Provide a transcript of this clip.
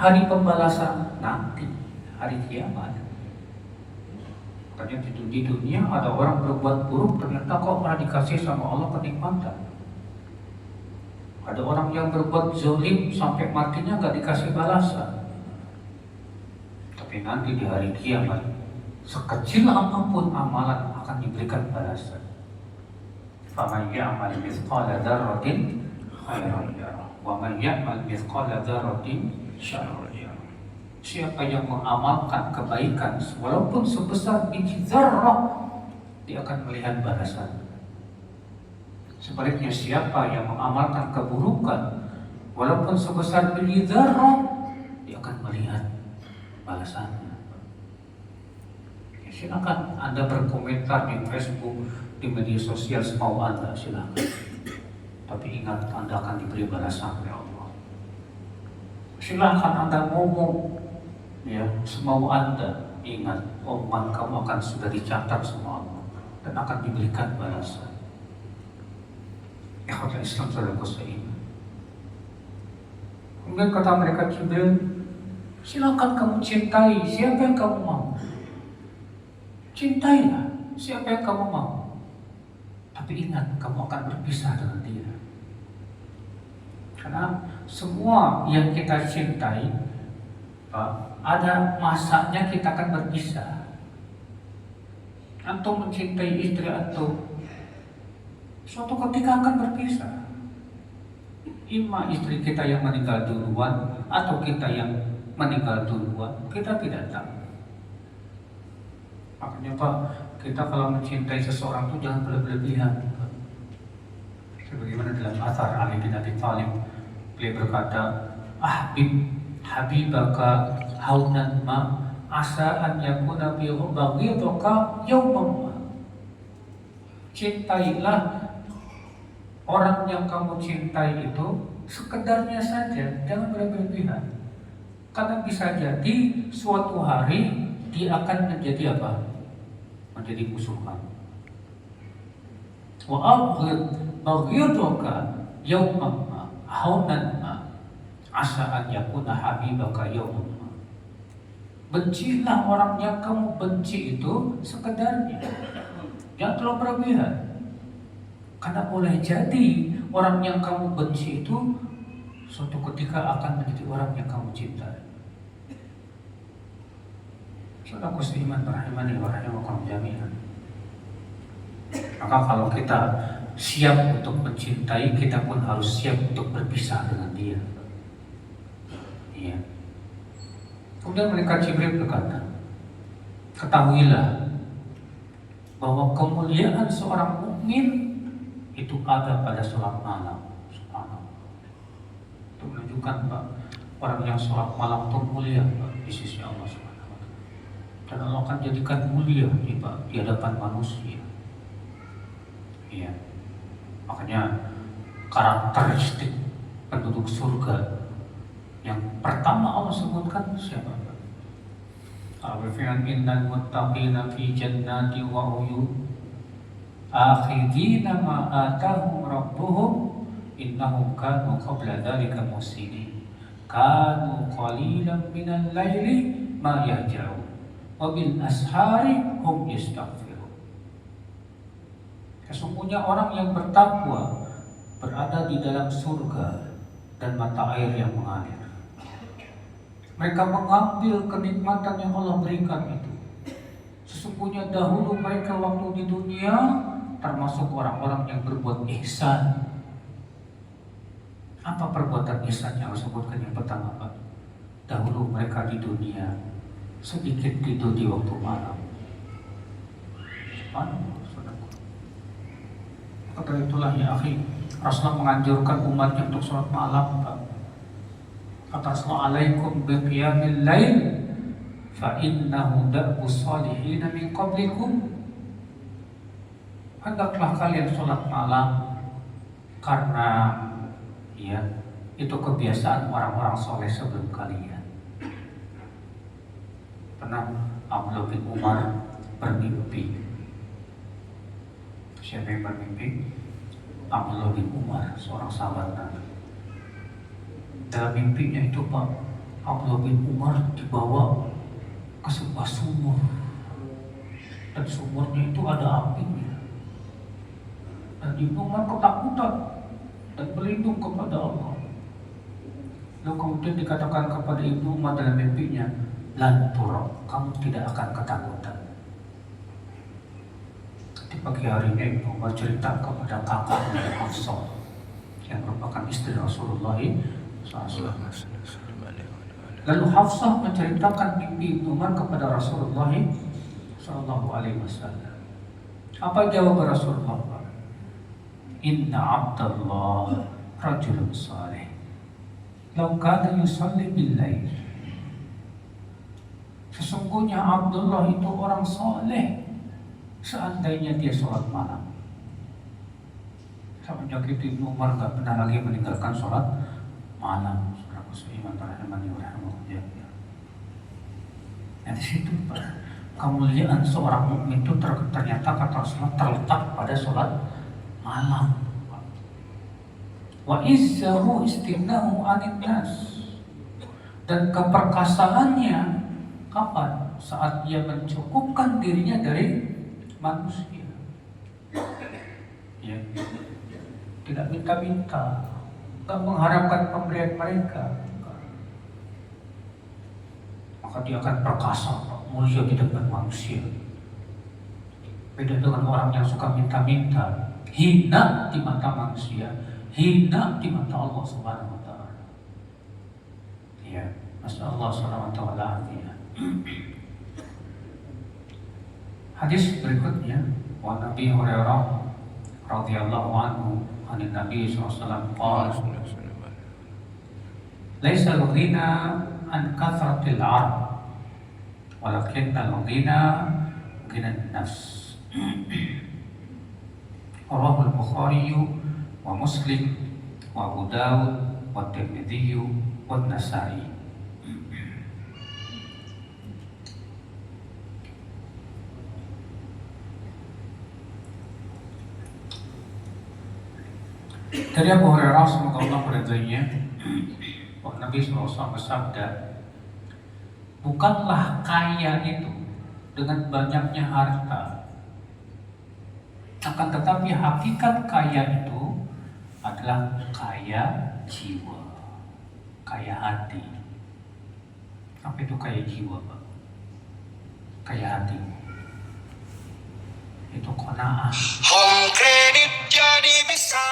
hari pembalasan nanti, hari kiamat. Makanya di dunia ada orang berbuat buruk, ternyata kok malah dikasih sama Allah kenikmatan. Ada orang yang berbuat zalim sampai matinya gak dikasih balasan. Tapi nanti di hari kiamat, sekecil apapun amalan akan diberikan balasan. Faman ya'mal mithqala dzarratin khairan yarah, wa man ya'mal mithqala dzarratin syarran yarah. Siapa yang mengamalkan kebaikan walaupun sebesar biji zarrah, dia akan melihat balasan. Sebaliknya siapa yang mengamalkan keburukan walaupun sebesar biji zarrah, dia akan melihat balasannya. Ya, silakan Anda berkomentar di Facebook, di media sosial semau Anda, silakan. Tapi ingat, Anda akan diberi balasan oleh Allah. Silakan Anda ngomong, ya, semau Anda. Ingat, omongan kamu akan sudah dicatat sama Allah dan akan diberikan balasan. Ikhwatul Islam saudaraku seiman. Kemudian kata mereka Jibril, silakan kamu cintai siapa yang kamu mau. Cintailah siapa yang kamu mau. Tapi ingat, kamu akan berpisah dengan dia. Karena semua yang kita cintai, ada masanya kita akan berpisah. Antum mencintai istri antum, suatu ketika akan berpisah. Ima istri kita yang meninggal duluan atau kita yang meninggal duluan, kita tidak tahu. Makanya Pak, kita kalau mencintai seseorang itu jangan berlebihan. Sebagaimana dalam athar Ali bin Abi Thalib, beliau berkata, habibaka haunan ma asa an yakuna bi baghidaka yawman ma. Cintailah orang yang kamu cintai itu sekedarnya saja, jangan berlebihan. Karena bisa jadi suatu hari dia akan menjadi apa? Menjadi musuhan. Wa abghid baghidaka yawman ma haunan ma asa an yakuna habibaka yawman ma. Bencilah orang yang kamu benci itu sekedarnya, jangan terlalu berlebihan. Karena boleh jadi orang yang kamu benci itu suatu ketika akan menjadi orang yang kamu cintai. Saudaraku seiman rahimani wa rahimakum jami'an. Maka kalau kita siap untuk mencintai, kita pun harus siap untuk berpisah dengan dia. Iya. Kemudian mereka Jibril berkata, ketahuilah bahwa kemuliaan seorang mukmin itu ada pada sholat malam. Itu menunjukkan Pak, orang yang sholat malam itu mulia Pak, di sisi Allah Subhanahu wa Ta'ala. Dan Allah akan jadikan mulia Pak, di hadapan manusia. Iya. Makanya karakteristik penduduk surga yang pertama Allah sebutkan siapa Pak? Al-Fir'an innal muttaqina fi jannati wa uyun akhidina ma atahum rabbuhum innahum kanu qabla dhalika muhsinin kanu qalilan minal laili ma yahja'un wa bil ashari hum yastaghfirun. Sesungguhnya orang yang bertakwa berada di dalam surga dan mata air yang mengalir. Mereka mengambil kenikmatan yang Allah berikan itu. Sesungguhnya dahulu mereka waktu di dunia termasuk orang-orang yang berbuat ihsan. Apa perbuatan ihsan yang Allah sebutkan yang pertama Pak? Dahulu mereka di dunia sedikit tidur di waktu malam. Kata itulah ya akhi, Rasulullah menganjurkan umatnya untuk sholat malam Pak. Kata Rasulullah, alaikum biqiyamil lail fa innahu da'bu salihin min qablikum. Hendaklah kalian sholat malam karena ya itu kebiasaan orang-orang soleh sebelum kalian. Pernah Abdullah bin Umar bermimpi. Siapa yang bermimpi? Abdullah bin Umar, seorang sahabat Nabi. Dalam mimpinya itu Pak, Abdullah bin Umar dibawa ke sebuah sumur, dan sumurnya itu ada apinya. Dan Ibnu Umar ketakutan dan berlindung kepada Allah. Lalu kemudian dikatakan kepada Ibnu Umar dalam mimpinya, lantur, kamu tidak akan ketakutan. Di pagi harinya Ibnu Umar cerita kepada kakaknya Hafsah yang merupakan istri Rasulullah SAW. Lalu Hafsah menceritakan mimpi Ibnu Umar kepada Rasulullah SAW. Apa jawaban Rasulullah? Inna Abdullah rajulun salih, law kana yusalli bil-lail. Sesungguhnya Abdullah itu orang saleh, seandainya dia sholat malam. Semenjak itu Ibnu Umar gak pernah lagi meninggalkan sholat malam. Saudaraku seiman rahimani wa rahimakumullah. Nah, di situ kemuliaan seorang mukmin itu ternyata kata Rasulullah terletak pada sholat malam. Wa izzahu istignahu 'anil nas. Dan keperkasaannya kapan? Saat dia mencukupkan dirinya dari manusia. Ya. Tidak minta-minta, tak mengharapkan pemberian mereka. Maka dia akan perkasa, mulia di depan manusia. Beda dengan orang yang suka minta-minta, hina di mata manusia, hina di mata Allah Subhanahu wa taala. Ya, masyaallah Subhanahu wa taala. Hadis berikutnya, wa Nabi Hurairah radhiyallahu anhu anin Nabi sallallahu alaihi wasallam qala, laisa al-ghina an kathratil 'arab, walakin al-ghina ghina an-nafs. Rawahu al-Bukhari wa Muslim wa Abu Dawud wa Tirmidzi wa An-Nasa'i. Dari Abu Hurairah semoga Allah meridainya, bahwa Nabi SAW bersabda, bukanlah kaya itu dengan banyaknya harta, akan tetapi hakikat kaya itu adalah kaya jiwa, kaya hati. Apa itu kaya jiwa, Pak? Kaya hati itu qanaah. Home kredit jadi bisa.